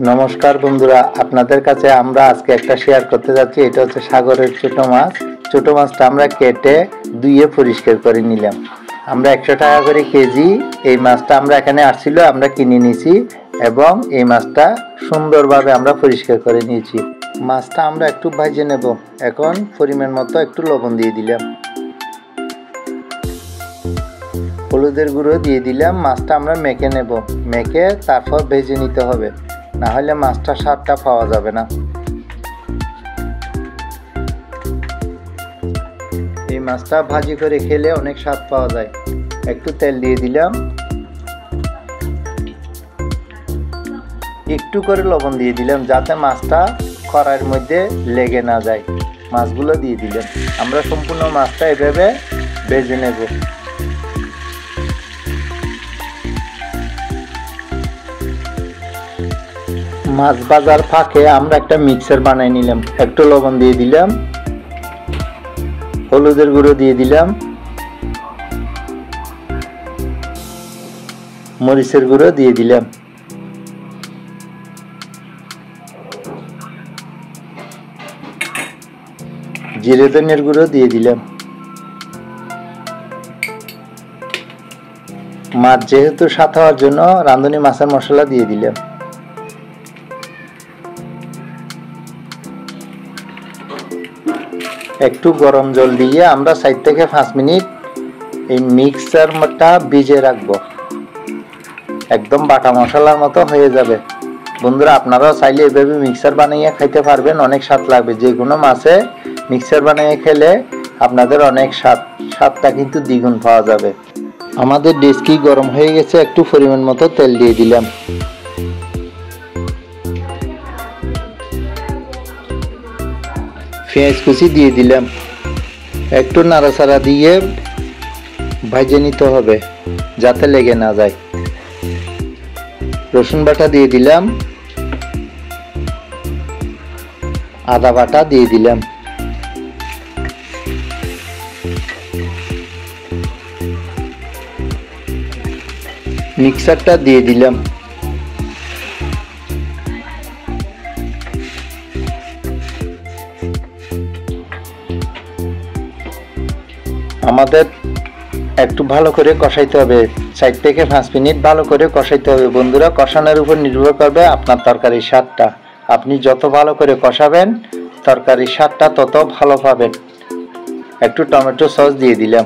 নমস্কার বন্ধুরা, আপনাদের কাছে আমরা আজকে একটা শেয়ার করতে যাচ্ছি। এটা হচ্ছে সাগরের ছোট মাছ। ছোট মাছটা আমরা কেটে ধুয়ে পরিষ্কার করে নিলাম। আমরা 100 টাকা করে কেজি এই মাছটা আমরা এখানে আসছিল, আমরা কিনে নিয়েছি এবং এই মাছটা সুন্দরভাবে আমরা পরিষ্কার করে নিয়েছি। মাছটা আমরা একটু ভেজে নেব। এখন পরিমাণ মতো একটু লবণ দিয়ে দিলাম, হলুদের গুঁড়ো দিয়ে দিলাম। মাছটা আমরা মেখে নেব, মেখে তারপর ভেজে নিতে হবে, না হলে মাছটা স্বাদটা পাওয়া যাবে না। এই মাছটা ভাজি করে খেলে অনেক স্বাদ পাওয়া যায়। একটু তেল দিয়ে দিলাম, একটু করে লবণ দিয়ে দিলাম যাতে মাছটা কড়াইয়ের মধ্যে লেগে না যায়। মাছগুলো দিয়ে দিলাম। আমরা সম্পূর্ণ মাছটা এভাবে ভেজে নেব। মাছ ভাজার ফাঁকে আমরা একটা মিক্সার বানিয়ে নিলাম। একটু লবণ দিয়ে দিলাম, হলুদের গুঁড়ো দিয়ে দিলাম, মরিচের গুঁড়ো দিয়ে দিলাম, জিরে ধনিয়ার গুঁড়ো দিয়ে দিলাম। মাছ যেহেতু স্বাদ হওয়ার জন্য রাঁধুনি মাছের মশলা দিয়ে দিলাম। একটু গরম জল দিয়ে আমরা 4 থেকে 5 মিনিট এই মিক্সারটা ভিজে রাখবো। একদম বাটা মশলার মতো হয়ে যাবে। বন্ধুরা, আপনারাও চাইলে এভাবে মিক্সার বানিয়ে খাইতে পারবেন, অনেক স্বাদ লাগবে। যে কোনো মাছে মিক্সার বানিয়ে খেলে আপনাদের অনেক স্বাদটা কিন্তু দ্বিগুণ পাওয়া যাবে। আমাদের ডেচকি গরম হয়ে গেছে, একটু পরিমাণ মতো তেল দিয়ে দিলাম। পেঁয়াজ কুচি দিয়ে দিলাম, একটু নাড়াচাড়া দিয়ে ভেজে নিতে হবে যাতে লেগে না যায়। রসুন বাটা দিয়ে দিলাম, আদা বাটা দিয়ে দিলাম, মিক্সারটা দিয়ে দিলাম। আমাদের একটু ভালো করে কষাইতে হবে, 4 থেকে 5 মিনিট ভালো করে কষাইতে হবে। বন্ধুরা, কষানোর উপর নির্ভর করবে আপনার তরকারির স্বাদটা। আপনি যত ভালো করে কষাবেন তরকারির স্বাদটা তত ভালো পাবেন। একটু টমেটো সস দিয়ে দিলাম।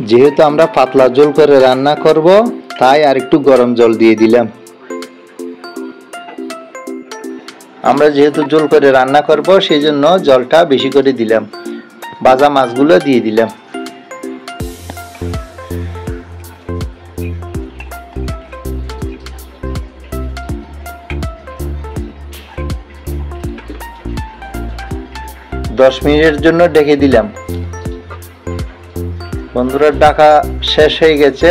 যেহেতু আমরা পাতলা ঝোল করে রান্না করব, তাই আর একটু গরম জল দিয়ে দিলাম। আমরা যেহেতু ঝোল করে রান্না করব, সেই জন্য জলটা বেশি করে দিলাম। ভাজা মাছগুলো দিয়ে দিলাম। দশ মিনিটের জন্য ঢেকে দিলাম। বন্ধুরা, ঢাকা শেষ হয়ে গেছে,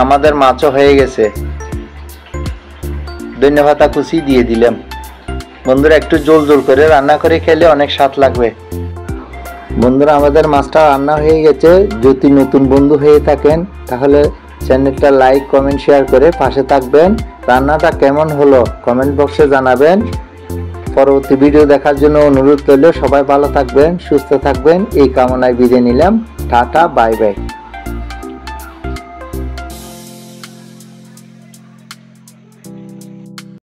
আমাদের মাছও হয়ে গেছে। ধনিয়া পাতা কুচি দিয়ে দিলাম। বন্ধুরা, একটু জোল জোল করে রান্না করে খেলে অনেক স্বাদ লাগবে। বন্ধুরা, আমাদের মাছটা রান্না হয়ে গেছে। যদি নতুন বন্ধু হয়ে থাকেন তাহলে চ্যানেলটা লাইক, কমেন্ট, শেয়ার করে পাশে থাকবেন। রান্নাটা কেমন হলো কমেন্ট বক্সে জানাবেন। পরবর্তী ভিডিও দেখার জন্য অনুরোধ করলে সবাই ভালো থাকবেন, সুস্থ থাকবেন এই কামনায় বিদায় নিলাম। Tata, bye bye.